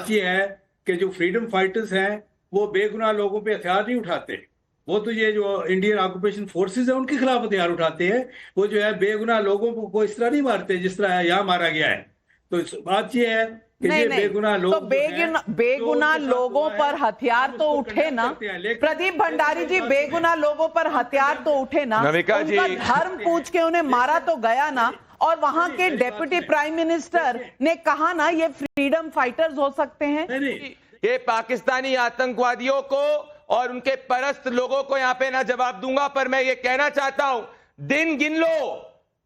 बात यह है कि जो फ्रीडम फाइटर्स हैं वो बेगुनाह लोगों पे हथियार नहीं उठाते। वो तो ये जो इंडियन ऑक्यूपेशन फोर्सेस है उनके खिलाफ हथियार उठाते हैं। वो जो है बेगुनाह लोगों को इस तरह नहीं मारते जिस तरह यहाँ मारा गया है। तो बात ये है कि नहीं ये नहीं, बेगुनाह लोग तो बेगुनाह लोगों पर हथियार तो उठे ना। प्रदीप भंडारी जी, बेगुनाह लोगों पर हथियार तो उठे ना, उनका धर्म पूछ के उन्हें मारा तो गया ना। और वहां के डेप्यूटी प्राइम मिनिस्टर ने कहा ना ये फ्रीडम फाइटर्स हो सकते हैं। ये पाकिस्तानी आतंकवादियों को और उनके परस्त लोगों को यहां पे ना जवाब दूंगा, पर मैं ये कहना चाहता हूं, दिन गिन लो।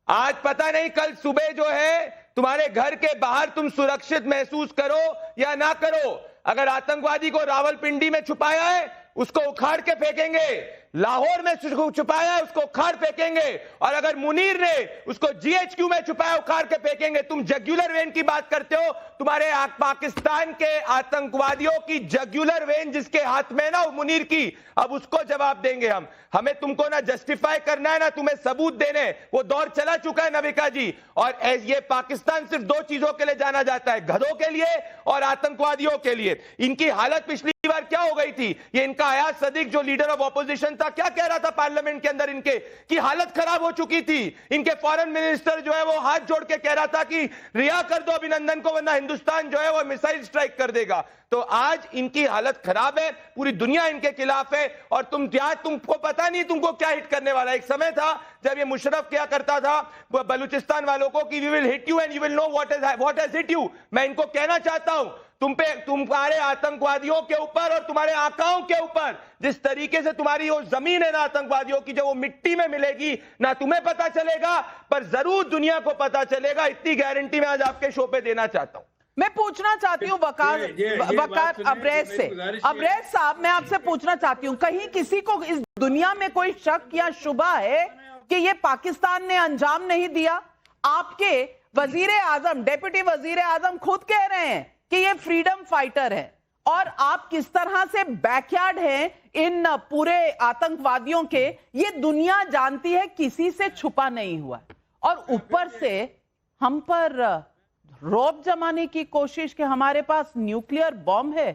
आज पता नहीं कल सुबह जो है तुम्हारे घर के बाहर तुम सुरक्षित महसूस करो या ना करो। अगर आतंकवादी को रावलपिंडी में छुपाया है उसको उखाड़ के फेंकेंगे, लाहौर में छुपाया है उसको उखाड़ फेंकेंगे, और अगर मुनीर ने उसको जीएचक्यू में छुपाया उखाड़ के फेंकेंगे। तुम जगुलर वेन की बात करते हो, तुम्हारे पाकिस्तान के आतंकवादियों की जगुलर वेन जिसके हाथ में ना मुनीर की, अब उसको जवाब देंगे हम। हमें तुमको ना जस्टिफाई करना है ना तुम्हें सबूत देने, वो दौर चला चुका है नविका जी। और ये पाकिस्तान सिर्फ दो चीजों के लिए जाना जाता है, गधों के लिए और आतंकवादियों के लिए। इनकी हालत पिछली बार क्या हो गई थी, ये इनका अयाज सदीक जो लीडर ऑफ ऑपोजिशन था क्या कह रहा था पार्लियामेंट के अंदर, इनके की हालत खराब हो चुकी थी। इनके फॉरेन मिनिस्टर जो है वो हाथ जोड़ के कह रहा था कि रिहा कर दो अभिनंदन को वरना हिंदुस्तान जो है वो मिसाइल स्ट्राइक कर देगा। तो आज इनकी हालत खराब है, पूरी दुनिया इनके खिलाफ है। और तुमको पता नहीं तुमको क्या हिट करने वाला है। एक समय था जब ये मुशर्रफ क्या करता था बलूचिस्तान वालों को कि we will hit you and you will know what has hit you. मैं इनको कहना चाहता हूं तुम्हारे आतंकवादियों के ऊपर और तुम्हारे आकाओं के ऊपर जिस तरीके से तुम्हारी वो जमीन है ना आतंकवादियों की, जो वो मिट्टी में मिलेगी ना तुम्हें पता चलेगा पर जरूर दुनिया को पता चलेगा। इतनी गारंटी मैं आज आपके शो पे देना चाहता हूं। मैं पूछना चाहती हूँ वकार अब्रेज से, अब्रेज साहब मैं आपसे पूछना चाहती हूँ, कहीं किसी को इस दुनिया में कोई शक या शुबा है कि ये पाकिस्तान ने अंजाम नहीं दिया? आपके वजीर आजम, डेप्यूटी वजीर आजम खुद कह रहे हैं कि ये फ्रीडम फाइटर है, और आप किस तरह से बैकयार्ड हैं इन पूरे आतंकवादियों के, ये दुनिया जानती है, किसी से छुपा नहीं हुआ। और ऊपर से हम पर रौब जमाने की कोशिश कि हमारे पास न्यूक्लियर बॉम्ब है।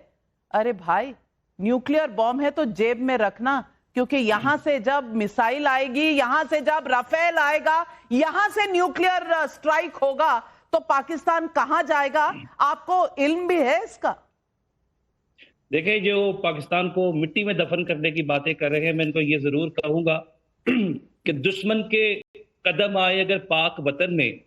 अरे भाई, न्यूक्लियर बॉम्ब है तो जेब में रखना, क्योंकि यहां से जब मिसाइल आएगी, यहां से जब राफेल आएगा, यहां से न्यूक्लियर स्ट्राइक होगा तो पाकिस्तान कहां जाएगा? आपको इल्म भी है इसका? देखिए, जो पाकिस्तान को मिट्टी में दफन करने की बातें कर रहे हैं, मैं इनको ये जरूर कहूंगा कि दुश्मन के कदम आए अगर पाक वतन में,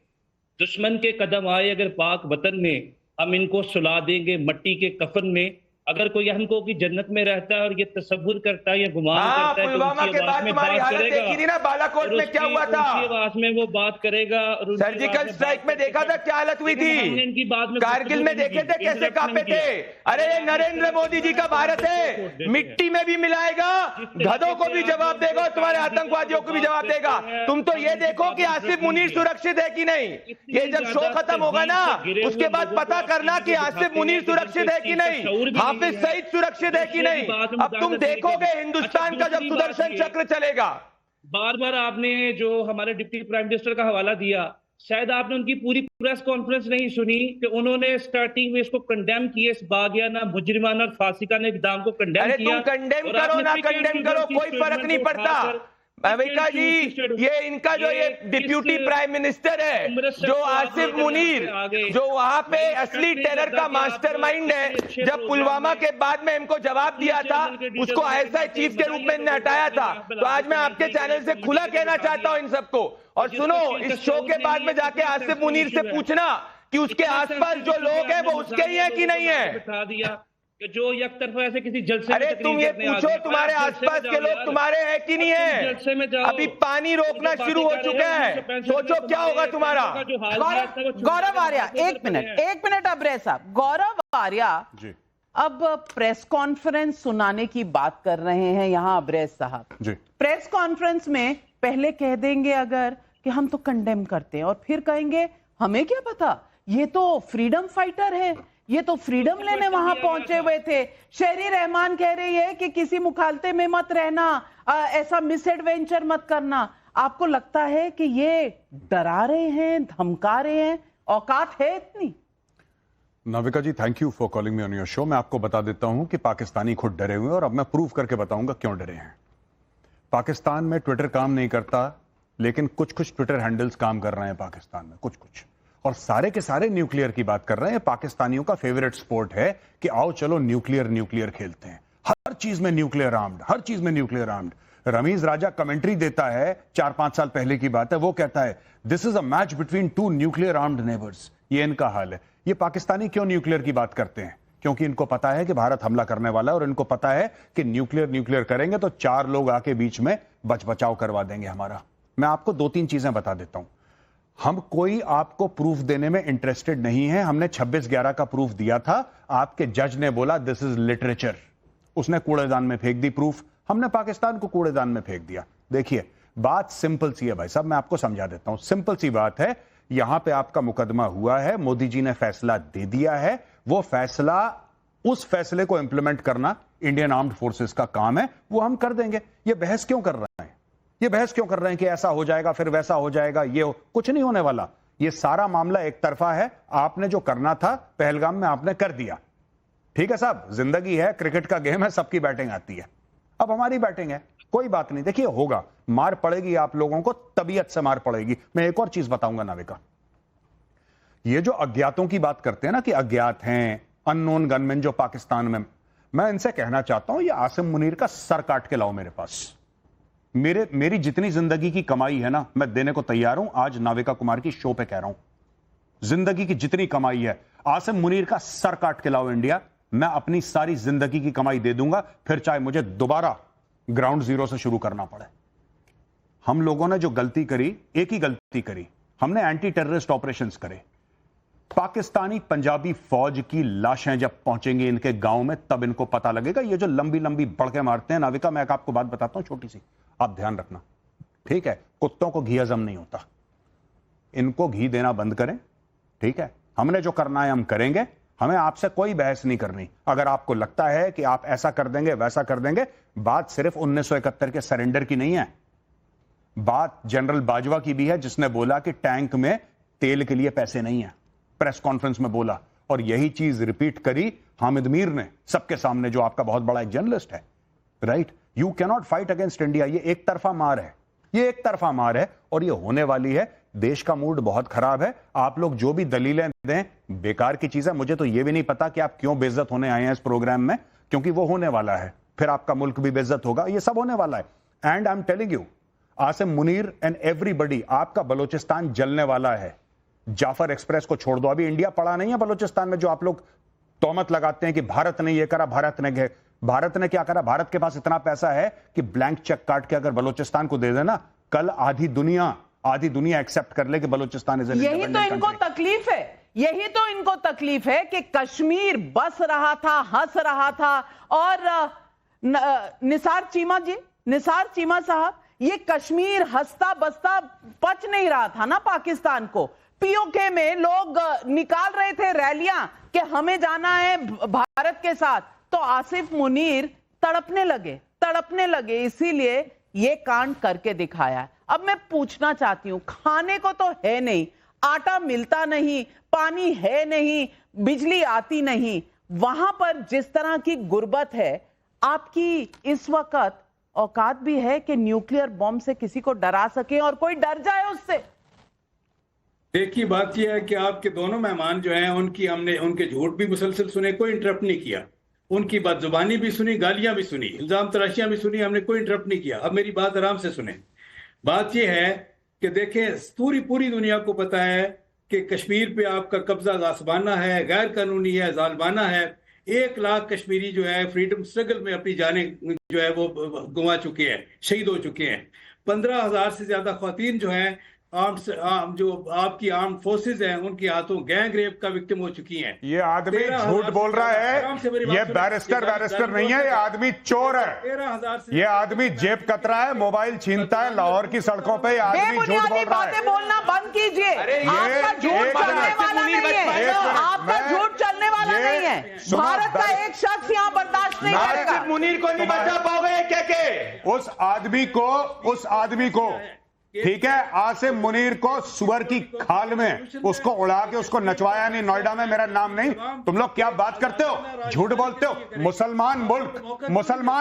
दुश्मन के कदम आए अगर पाक वतन में, हम इनको सुला देंगे मट्टी के कफन में। अगर कोई हमको की जन्नत में रहता है और ये तस्वुर करता है या गुमान करता है पुलवामा के बाद तुम्हारी हालत देखी थी ना, बालाकोट में क्या हुआ था, आवाज में वो बात करेगा। सर्जिकल स्ट्राइक में देखा था क्या हालत हुई थी, इनकी बात में कारगिल में देखे थे कैसे कांपे थे। अरे ये नरेंद्र मोदी जी का भारत है, मिट्टी में भी मिलाएगा, गधों को भी जवाब देगा और तुम्हारे आतंकवादियों को भी जवाब देगा। तुम तो ये देखो कि आसिफ मुनीर सुरक्षित है कि नहीं। ये जब शो खत्म होगा ना उसके बाद पता करना कि आसिफ मुनीर सुरक्षित है कि नहीं, सईद सुरक्षित है कि नहीं। अब तुम देखोगे हिंदुस्तान का जब सुदर्शन चक्र चलेगा। बार बार आपने जो हमारे डिप्टी प्राइम मिनिस्टर का हवाला दिया, शायद आपने उनकी पूरी प्रेस कॉन्फ्रेंस नहीं सुनी कि उन्होंने स्टार्टिंग में इसको कंडेम किया, इस बागियाना मुजरिमाना और फासिकाना इकदाम को कंडेम किया। तुम कंडेम करो ना कंडेम करो, कोई फर्क नहीं पड़ता। अमेरिका जी, ये इनका जो ये डिप्यूटी प्राइम मिनिस्टर है जो आसिफ मुनीर, जो वहां पे असली टेरर का मास्टरमाइंड है, जब पुलवामा के बाद में इनको जवाब दिया था उसको आईएसआई चीफ के रूप में हटाया था। तो आज मैं आपके चैनल से खुला कहना चाहता हूं इन सबको, और सुनो, इस शो के बाद में जाके आसिफ मुनीर से पूछना कि उसके आसपास जो लोग हैं वो उसके ही हैं कि नहीं है। जो एक तरफा ऐसे किसी जलसे, अरे तुम ये पूछो तुम्हारे आसपास के लोग तुम्हारे हैं कि नहीं है। अभी पानी रोकना शुरू हो चुका है, सोचो क्या होगा तुम्हारा। गौरव आर्या, एक मिनट अब्रेज साहब। गौरव आर्या अब प्रेस कॉन्फ्रेंस सुनाने की बात कर रहे हैं यहाँ अब्रेज साहब। प्रेस कॉन्फ्रेंस में पहले कह देंगे अगर कि हम तो कंडेम करते हैं, और फिर कहेंगे हमें क्या पता, ये तो फ्रीडम फाइटर है, ये तो फ्रीडम लेने वहां पहुंचे हुए थे। शेरी रहमान कह रही है कि किसी मुखालते में मत रहना, ऐसा मिस एडवेंचर मत करना। आपको लगता है कि ये डरा रहे हैं, धमका रहे हैं? औकात है इतनी? Navika ji, thank you for calling me on your show. मैं आपको बता देता हूं कि पाकिस्तानी खुद डरे हुए हैं और अब मैं प्रूव करके बताऊंगा क्यों डरे हैं। पाकिस्तान में ट्विटर काम नहीं करता, लेकिन कुछ कुछ ट्विटर हैंडल्स काम कर रहे हैं पाकिस्तान में, कुछ कुछ, और सारे के सारे न्यूक्लियर की बात कर रहे हैं। पाकिस्तानियों का फेवरेट स्पोर्ट है कि आओ चलो न्यूक्लियर खेलते हैं, हर चीज में न्यूक्लियर आर्म्ड, हर चीज में न्यूक्लियर आर्म्ड। रमीज राजा कमेंट्री देता है, 4-5 साल पहले की बात है, वो कहता है this is a match between 2 nuclear armed neighbours. ये इनका हाल है। ये पाकिस्तानी क्यों न्यूक्लियर की बात करते हैं? क्योंकि इनको पता है कि भारत हमला करने वाला है और इनको पता है कि न्यूक्लियर करेंगे तो 4 लोग आके बीच में बचाव करवा देंगे हमारा। मैं आपको 2-3 चीजें बता देता हूं। हम कोई आपको प्रूफ देने में इंटरेस्टेड नहीं है। हमने 26/11 का प्रूफ दिया था, आपके जज ने बोला दिस इज लिटरेचर, उसने कूड़ेदान में फेंक दी प्रूफ। हमने पाकिस्तान को कूड़ेदान में फेंक दिया। देखिए बात सिंपल सी है भाई साहब, मैं आपको समझा देता हूं। सिंपल सी बात है, यहां पे आपका मुकदमा हुआ है, मोदी जी ने फैसला दे दिया है, वो फैसला, उस फैसले को इंप्लीमेंट करना इंडियन आर्म्ड फोर्सेस का काम है, वो हम कर देंगे। ये बहस क्यों कर रहे हैं? ये बहस क्यों कर रहे हैं कि ऐसा हो जाएगा फिर वैसा हो जाएगा? कुछ नहीं होने वाला। ये सारा मामला एक तरफा है। आपने जो करना था पहलगाम में आपने कर दिया, ठीक है साहब, जिंदगी है, क्रिकेट का गेम है, सबकी बैटिंग आती है, अब हमारी बैटिंग है, कोई बात नहीं। देखिए होगा, मार पड़ेगी आप लोगों को, तबीयत से मार पड़ेगी। मैं एक और चीज बताऊंगा नाविका, ये जो अज्ञातों की बात करते हैं ना कि अज्ञात हैं, अननोन गनमैन जो पाकिस्तान में, मैं इनसे कहना चाहता हूं ये आसिम मुनीर का सर काट के लाओ मेरे पास। मेरी जितनी जिंदगी की कमाई है ना, मैं देने को तैयार हूं। आज नाविका कुमार की शो पे कह रहा हूं, जिंदगी की जितनी कमाई है, आसिम मुनीर का सर काट के लाओ इंडिया, मैं अपनी सारी जिंदगी की कमाई दे दूंगा, फिर चाहे मुझे दोबारा ग्राउंड जीरो से शुरू करना पड़े। हम लोगों ने जो गलती करी, एक ही गलती करी, हमने एंटी टेररिस्ट ऑपरेशंस करे। पाकिस्तानी पंजाबी फौज की लाशें जब पहुंचेंगी इनके गांव में, तब इनको पता लगेगा। ये जो लंबी लंबी बड़के मारते हैं नाविका, मैं आपको बात बताता हूं छोटी सी, आप ध्यान रखना, ठीक है? कुत्तों को घी हजम नहीं होता, इनको घी देना बंद करें, ठीक है? हमने जो करना है हम करेंगे, हमें आपसे कोई बहस नहीं करनी। अगर आपको लगता है कि आप ऐसा कर देंगे वैसा कर देंगे, बात सिर्फ 1971 के सरेंडर की नहीं है, बात जनरल बाजवा की भी है, जिसने बोला कि टैंक में तेल के लिए पैसे नहीं है, प्रेस कॉन्फ्रेंस में बोला, और यही चीज रिपीट करी हामिद मीर ने सबके सामने, जो आपका बहुत बड़ा एक जर्नलिस्ट है, right? You can not fight against India. ये एक तरफा मार है, ये एक तरफा मार है, और ये होने वाली है। देश का मूड बहुत खराब है। आप लोग जो भी दलीलें दें, बेकार की चीज है। मुझे तो ये भी नहीं पता कि आप क्यों बेइज्जत होने आए हैं इस प्रोग्राम में, क्योंकि वो होने वाला है, फिर आपका मुल्क भी बेइज्जत होगा, ये सब होने वाला है। And I am telling you, Asim Munir and everybody, आपका बलूचिस्तान जलने वाला है। जाफर एक्सप्रेस को छोड़ दो, अभी इंडिया पड़ा नहीं है बलूचिस्तान में, जो आप लोग तोहमत लगाते हैं कि भारत ने ये करा, भारत ने क्या करा? भारत के पास इतना पैसा है कि ब्लैंक चेक काट के अगर बलूचिस्तान को दे देना, कल आधी दुनिया एक्सेप्ट कर ले कि बलूचिस्तान इज एन यही तो इनको तकलीफ है, यही तो इनको तकलीफ है कि कश्मीर बस रहा था, हंस रहा था, और निसार चीमा साहब, ये कश्मीर हंसता बसता पच नहीं रहा था ना पाकिस्तान को। पीओके में लोग निकाल रहे थे रैलियां कि हमें जाना है भारत के साथ, तो आसिफ मुनीर तड़पने लगे, इसीलिए ये कांड करके दिखाया। अब मैं पूछना चाहती हूं, खाने को तो है नहीं, आटा मिलता नहीं, पानी है नहीं, बिजली आती नहीं, वहां पर जिस तरह की गुर्बत है, आपकी इस वक्त औकात भी है कि न्यूक्लियर बॉम्ब से किसी को डरा सके और कोई डर जाए उससे? देखिए बात यह है कि आपके दोनों मेहमान जो हैं, हमने उनके झूठ भी मुसलसल सुने, कोई इंटरप्ट नहीं किया, उनकी बदजुबानी भी सुनी, गालियां भी सुनी, इल्जाम तराशियां भी सुनी, हमने कोई इंटरप्ट नहीं किया। अब मेरी बात आराम से सुने। बात यह है कि देखें, पूरी दुनिया को पता है कि कश्मीर पे आपका कब्जा गासबाना है, गैर कानूनी है, जालिमाना है। 1 लाख कश्मीरी जो है फ्रीडम स्ट्रगल में अपनी जाने जो है वो गंवा चुके हैं, शहीद हो चुके हैं। 15,000 से ज्यादा ख्वातीन जो हैं जो आपकी आर्म फोर्सेज हैं, उनके हाथों गैंग रेप का विक्टिम हो चुकी हैं। ये आदमी झूठ बोल रहा है, ये बैरिस्टर नहीं है, ये आदमी चोर है। 13,000 से ये आदमी जेब कतरा है, मोबाइल छीनता है, लाहौर की सड़कों पे ये आदमी झूठ बोल रहा है। बातें बोलना बंद कीजिए, आपका झूठ चलने वाला नहीं है, आपका झूठ चलने वाला नहीं है। भारत का एक शख्स यहाँ बर्दाश्त नहीं करेगा। मुनीर को नहीं बचा पाओगे क्या? उस आदमी को ठीक है, आसिम मुनीर को सुअर की खाल में उसको उड़ा के उसको नचवाया नहीं, नोएडा में मेरा नाम नहीं। तुम लोग क्या बात करते हो, झूठ बोलते हो। मुसलमान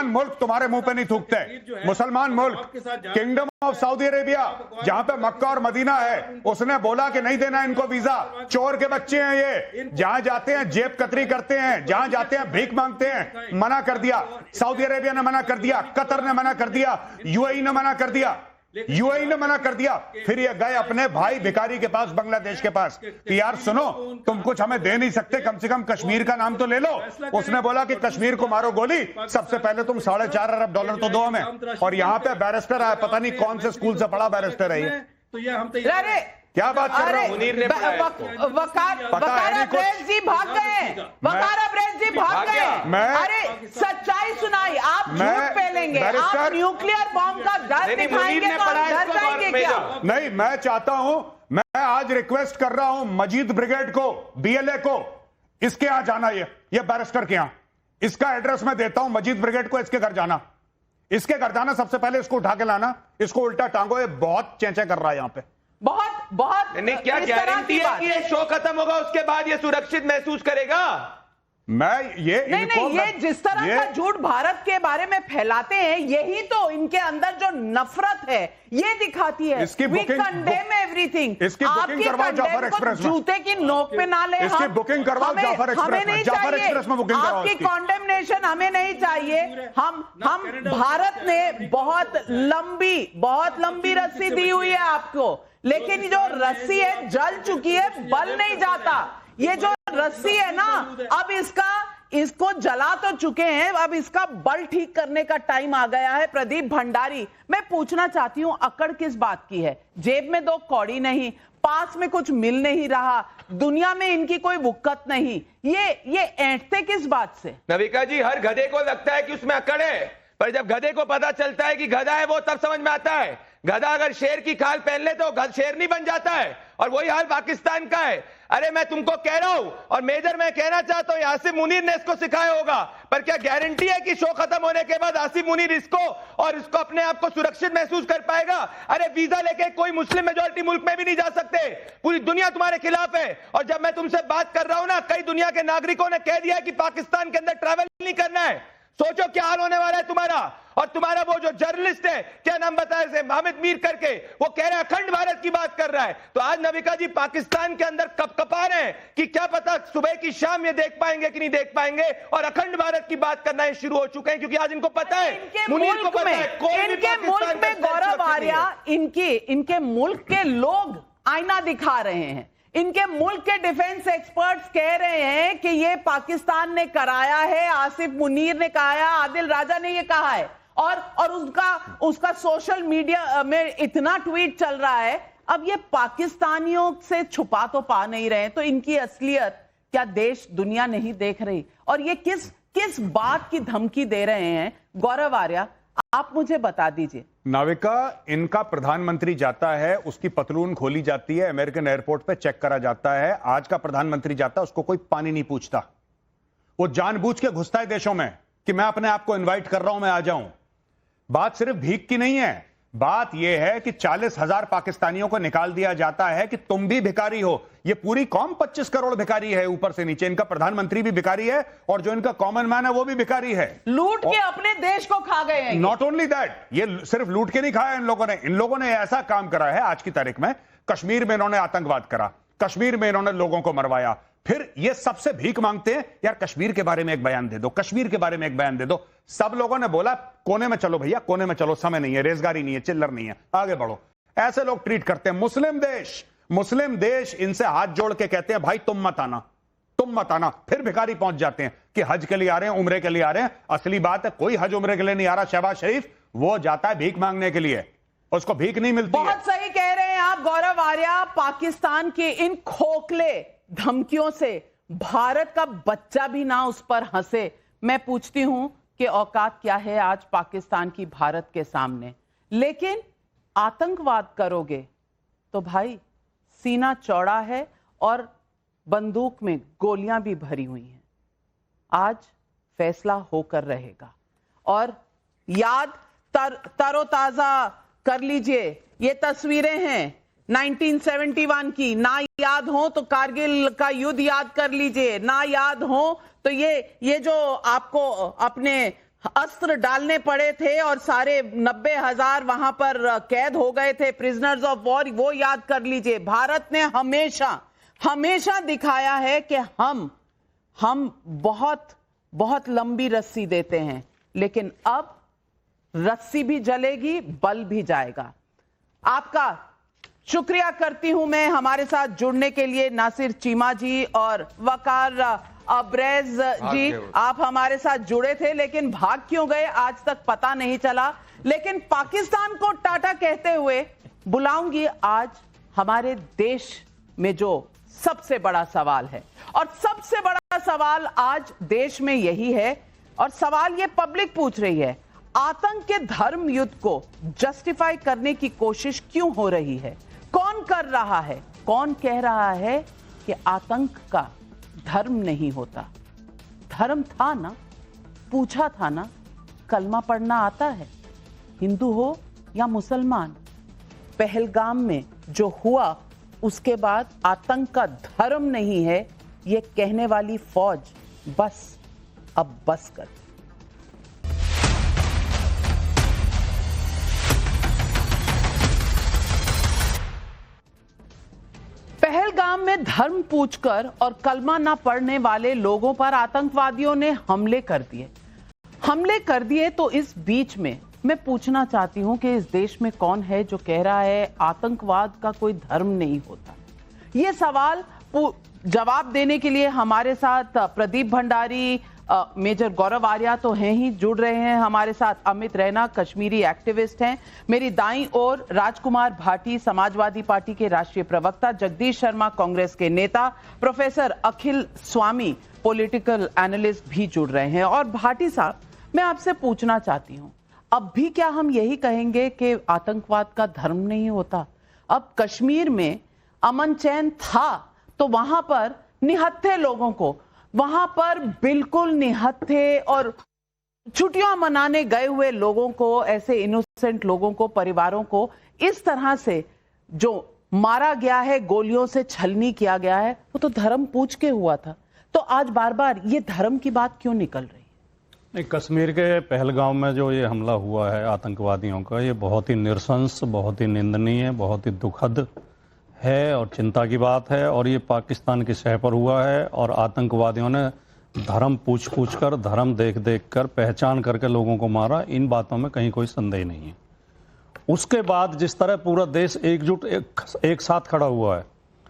मुल्क तुम्हारे मुंह पे नहीं थूकते। मुसलमान मुल्क, किंगडम ऑफ सऊदी अरेबिया जहां पे मक्का और मदीना है, उसने बोला कि नहीं देना इनको वीजा। चोर के बच्चे हैं ये, जहां जाते हैं जेब कतरी करते हैं, जहां जाते हैं भीख मांगते हैं। मना कर दिया, सऊदी अरेबिया ने मना कर दिया, कतर ने मना कर दिया, यूएई ने मना कर दिया, फिर ये गए अपने भाई भिखारी के पास, बांग्लादेश के पास, कि यार सुनो, तुम कुछ हमें दे नहीं सकते, कम से कम कश्मीर का नाम तो ले लो। उसने बोला कि कश्मीर को मारो गोली, सबसे पहले तुम $4.5 अरब तो दो हमें। और यहाँ पे बैरिस्टर आया, पता नहीं कौन से स्कूल से पढ़ा बैरिस्टर है ये। तो ये हम तैयार, क्या बात कर रहे हो? मुनीर ने वकार अब्रेस जी भाग गए, वकार अब्रेस जी भाग गए। अरे सच्चाई सुनाई, आप झूठ फैलेंगे, आप न्यूक्लियर बॉम्ब का डर दिखाएंगे तो आप डर जाएंगे क्या? नहीं, मैं चाहता हूं, मैं आज रिक्वेस्ट कर रहा हूं मजीद ब्रिगेड को, बीएलए को, इसके यहां जाना, ये बैरिस्टर के यहां, इसका एड्रेस मैं देता हूं, मजीद ब्रिगेड को इसके घर जाना, सबसे पहले इसको उठा के लाना, इसको उल्टा टांगो, ये बहुत चेंचे कर रहा है यहां पे। बहुत नहीं, क्या गारंटी है कि ये शो खत्म होगा उसके बाद ये सुरक्षित महसूस करेगा? नहीं, ये जिस तरह का झूठ भारत के बारे में फैलाते हैं, यही तो इनके अंदर जो नफरत है ये दिखाती है। We condemn everything। इसकी बुकिंग करवाओ जाफर एक्सप्रेस में, जूते की नोक पे ना ले, इसकी बुकिंग करवाओ जाफर एक्सप्रेस में, जाफर एक्सप्रेस में बुकिंग करवाओ। आपकी कॉन्डेमनेशन हमें नहीं चाहिए। हम भारत ने बहुत लंबी रस्सी दी हुई है आपको, लेकिन जो रस्सी है जल चुकी है, बल नहीं जाता। ये जो रस्सी है ना, अब इसको जला तो चुके हैं, अब इसका बल ठीक करने का टाइम आ गया है। प्रदीप भंडारी, मैं पूछना चाहती हूं, अकड़ किस बात की है? जेब में 2 कौड़ी नहीं, पास में कुछ मिल नहीं रहा, दुनिया में इनकी कोई वुक्कत नहीं, ये ऐंठते किस बात से? नविका जी, हर गधे को लगता है कि उसमें अकड़ है, पर जब गधे को पता चलता है कि गधा है, वो तब समझ में आता है। गधा अगर शेर की खाल पहन ले तो शेर नहीं बन जाता है, और वही हाल पाकिस्तान का है। अरे मैं तुमको कह रहा हूं, और मेजर मैं कहना चाहता हूं, आसिम मुनीर ने इसको सिखाया होगा, पर क्या गारंटी है कि शो खत्म होने के बाद आसिम मुनीर इसको अपने आप को सुरक्षित महसूस कर पाएगा? अरे वीजा लेके कोई मुस्लिम मेजोरिटी मुल्क में भी नहीं जा सकते, पूरी दुनिया तुम्हारे खिलाफ है। और जब मैं तुमसे बात कर रहा हूं ना, कई दुनिया के नागरिकों ने कह दिया कि पाकिस्तान के अंदर ट्रैवल नहीं करना है। सोचो क्या हाल होने वाला है तुम्हारा। और तुम्हारा वो जो जर्नलिस्ट है, क्या नाम बताया इसे, हामिद मीर करके, वो कह रहा है अखंड भारत की बात कर रहा है। तो आज नविका जी पाकिस्तान के अंदर कपकपा रहे हैं कि क्या पता सुबह की शाम ये देख पाएंगे कि नहीं देख पाएंगे, और अखंड भारत की बात करना ही शुरू हो चुके हैं, क्योंकि आज इनको पता है, मुनीर को पता है, इनके मुल्क में गौरव आर्या, इनके मुल्क के लोग आईना दिखा रहे हैं। इनके मुल्क के डिफेंस एक्सपर्ट्स कह रहे हैं कि ये पाकिस्तान ने कराया है, आसिफ मुनीर ने कहा है, आदिल राजा ने ये कहा है, और उसका सोशल मीडिया में इतना ट्वीट चल रहा है। अब ये पाकिस्तानियों से छुपा तो पा नहीं रहे, तो इनकी असलियत क्या देश दुनिया नहीं देख रही? और ये किस बात की धमकी दे रहे हैं? गौरव आर्या, आप मुझे बता दीजिए। नाविका, इनका प्रधानमंत्री जाता है, उसकी पतलून खोली जाती है, अमेरिकन एयरपोर्ट पे चेक करा जाता है। आज का प्रधानमंत्री जाता है, उसको कोई पानी नहीं पूछता, वो जानबूझ के घुसता है देशों में कि मैं अपने आप को इनवाइट कर रहा हूं, मैं आ जाऊं। बात सिर्फ भीख की नहीं है, बात यह है कि 40,000 पाकिस्तानियों को निकाल दिया जाता है कि तुम भी भिखारी हो। ये पूरी कौम 25 करोड़ भिखारी है, ऊपर से नीचे। इनका प्रधानमंत्री भी भिखारी है, और जो इनका कॉमन मैन है वो भी भिखारी है। लूट के अपने देश को खा गए हैं। नॉट ओनली दैट, ये सिर्फ लूट के नहीं खाया इन लोगों ने ऐसा काम करा है आज की तारीख में। कश्मीर में इन्होंने आतंकवाद करा, कश्मीर में इन्होंने लोगों को मरवाया, फिर ये सबसे भीख मांगते हैं, यार कश्मीर के बारे में एक बयान दे दो, कश्मीर के बारे में एक बयान दे दो। सब लोगों ने बोला कोने में चलो भैया, कोने में चलो, समय नहीं है, रेजगारी नहीं है, चिल्लर नहीं है, आगे बढ़ो। ऐसे लोग ट्रीट करते हैं। मुस्लिम देश इनसे हाथ जोड़ के कहते हैं भाई तुम मत आना। फिर भिखारी पहुंच जाते हैं कि हज के लिए आ रहे हैं, उम्रे के लिए आ रहे हैं। असली बात है, कोई हज उम्रे के लिए नहीं आ रहा। शहबाज शरीफ वो जाता है भीख मांगने के लिए, उसको भीख नहीं मिलती। बहुत सही कह रहे हैं आप गौरव आर्या। पाकिस्तान के इन खोखले धमकियों से भारत का बच्चा भी ना उस पर हंसे। मैं पूछती हूं कि औकात क्या है आज पाकिस्तान की भारत के सामने? लेकिन आतंकवाद करोगे तो भाई सीना चौड़ा है और बंदूक में गोलियां भी भरी हुई हैं। आज फैसला होकर रहेगा, और याद तरोताजा कर लीजिए ये तस्वीरें हैं 1971 की। ना याद हो तो कारगिल का युद्ध याद कर लीजिए, ना याद हो तो ये जो आपको अपने अस्त्र डालने पड़े थे और सारे 90,000 वहां पर कैद हो गए थे, प्रिजनर्स ऑफ वॉर, वो याद कर लीजिए। भारत ने हमेशा दिखाया है कि हम बहुत लंबी रस्सी देते हैं, लेकिन अब रस्सी भी जलेगी, बल भी जाएगा। आपका शुक्रिया करती हूं मैं हमारे साथ जुड़ने के लिए नासिर चीमा जी और वकार अब्रेज जी। आप हमारे साथ जुड़े थे लेकिन भाग क्यों गए आज तक पता नहीं चला। लेकिन पाकिस्तान को टाटा कहते हुए बुलाऊंगी आज हमारे देश में जो सबसे बड़ा सवाल है, और सबसे बड़ा सवाल आज देश में यही है, और सवाल ये पब्लिक पूछ रही है, आतंक के धर्म युद्ध को जस्टिफाई करने की कोशिश क्यों हो रही है? कौन कर रहा है? कौन कह रहा है कि आतंक का धर्म नहीं होता? धर्म था ना, पूछा था ना, कलमा पढ़ना आता है, हिंदू हो या मुसलमान। पहलगाम में जो हुआ उसके बाद आतंक का धर्म नहीं है, ये कहने वाली फौज अब बस कर। पहलगाम में धर्म पूछकर और कलमा ना पढ़ने वाले लोगों पर आतंकवादियों ने हमले कर दिए। तो इस बीच में मैं पूछना चाहती हूं कि इस देश में कौन है जो कह रहा है आतंकवाद का कोई धर्म नहीं होता? ये सवाल जवाब देने के लिए हमारे साथ प्रदीप भंडारी, मेजर गौरव आर्या तो हैं ही, जुड़ रहे हैं हमारे साथ। अमित रैना कश्मीरी एक्टिविस्ट हैं। मेरी दाईं ओर राजकुमार भाटी समाजवादी पार्टी के राष्ट्रीय प्रवक्ता, जगदीश शर्मा कांग्रेस के नेता, प्रोफेसर अखिल स्वामी पॉलिटिकल एनालिस्ट भी जुड़ रहे हैं। और भाटी साहब, मैं आपसे पूछना चाहती हूं, अब भी क्या हम यही कहेंगे कि आतंकवाद का धर्म नहीं होता? अब कश्मीर में अमन चैन था तो वहां पर निहत्थे लोगों को, वहां पर बिल्कुल निहत्थे और छुट्टियां मनाने गए हुए लोगों को, ऐसे इनोसेंट लोगों को, परिवारों को इस तरह से जो मारा गया है, गोलियों से छलनी किया गया है, वो तो धर्म पूछ के हुआ था। तो आज बार बार ये धर्म की बात क्यों निकल रही है? नहीं, कश्मीर के पहलगाम में जो ये हमला हुआ है आतंकवादियों का, ये बहुत ही नृशंस, बहुत ही निंदनीय, बहुत ही दुखद है और चिंता की बात है। और ये पाकिस्तान की शह पर हुआ है और आतंकवादियों ने धर्म पूछ कर, धर्म देख कर, पहचान करके लोगों को मारा। इन बातों में कहीं कोई संदेह नहीं है। उसके बाद जिस तरह पूरा देश एकजुट एक साथ खड़ा हुआ है,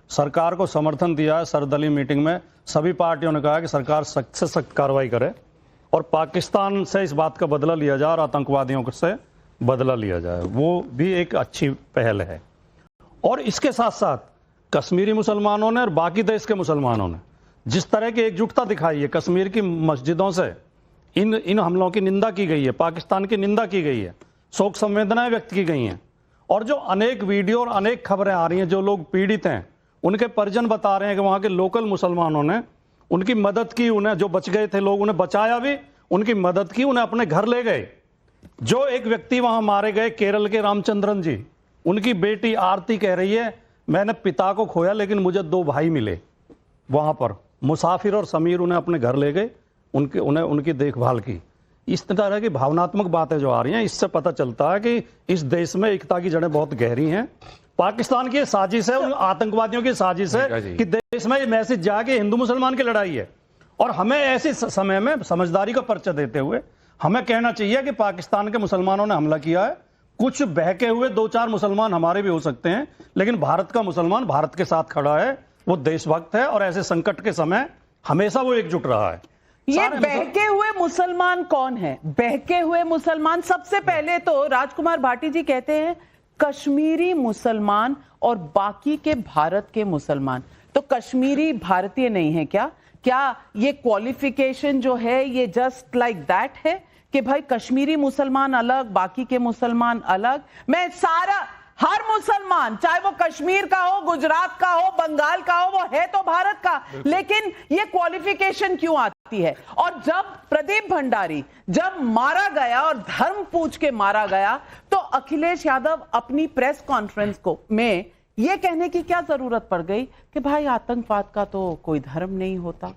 सरकार को समर्थन दिया है, सर्वदलीय मीटिंग में सभी पार्टियों ने कहा कि सरकार सख्त से सख्त कार्रवाई करे और पाकिस्तान से इस बात का बदला लिया जाए और आतंकवादियों से बदला लिया जाए, वो भी एक अच्छी पहल है। और इसके साथ साथ कश्मीरी मुसलमानों ने और बाकी देश के मुसलमानों ने जिस तरह की एकजुटता दिखाई है, कश्मीर की मस्जिदों से इन हमलों की निंदा की गई है, पाकिस्तान की निंदा की गई है, शोक संवेदनाएं व्यक्त की गई हैं। और जो अनेक वीडियो और अनेक खबरें आ रही हैं, जो लोग पीड़ित हैं उनके परिजन बता रहे हैं कि वहां के लोकल मुसलमानों ने उनकी मदद की, उन्हें जो बच गए थे लोग उन्हें बचाया भी, उनकी मदद की, उन्हें अपने घर ले गए। जो एक व्यक्ति वहां मारे गए, केरल के रामचंद्रन जी, उनकी बेटी आरती कह रही है, मैंने पिता को खोया लेकिन मुझे 2 भाई मिले। वहां पर मुसाफिर और समीर उन्हें अपने घर ले गए, उन्हें उनकी देखभाल की। इस तरह की भावनात्मक बातें जो आ रही हैं, इससे पता चलता है कि इस देश में एकता की जड़ें बहुत गहरी हैं। पाकिस्तान की साजिश है, आतंकवादियों की साजिश है कि देश में ये मैसेज जाके हिंदू मुसलमान की लड़ाई है। और हमें ऐसे समय में समझदारी का परिचय देते हुए हमें कहना चाहिए कि पाकिस्तान के मुसलमानों ने हमला किया है, कुछ बहके हुए 2-4 मुसलमान हमारे भी हो सकते हैं, लेकिन भारत का मुसलमान भारत के साथ खड़ा है, वो देशभक्त है और ऐसे संकट के समय हमेशा वो एकजुट रहा है। ये बहके हुए मुसलमान कौन है? बहके हुए मुसलमान, सबसे पहले तो राजकुमार भाटी जी कहते हैं कश्मीरी मुसलमान और बाकी के भारत के मुसलमान। तो कश्मीरी भारतीय नहीं है क्या? क्या ये क्वालिफिकेशन जो है ये जस्ट लाइक दैट है कि भाई कश्मीरी मुसलमान अलग, बाकी के मुसलमान अलग? मैं हर मुसलमान, चाहे वो कश्मीर का हो, गुजरात का हो, बंगाल का हो, वो है तो भारत का। लेकिन ये क्वालिफिकेशन क्यों आती है? और जब प्रदीप भंडारी जब मारा गया और धर्म पूछ के मारा गया, तो अखिलेश यादव अपनी प्रेस कॉन्फ्रेंस में ये कहने की क्या जरूरत पड़ गई कि भाई आतंकवाद का तो कोई धर्म नहीं होता।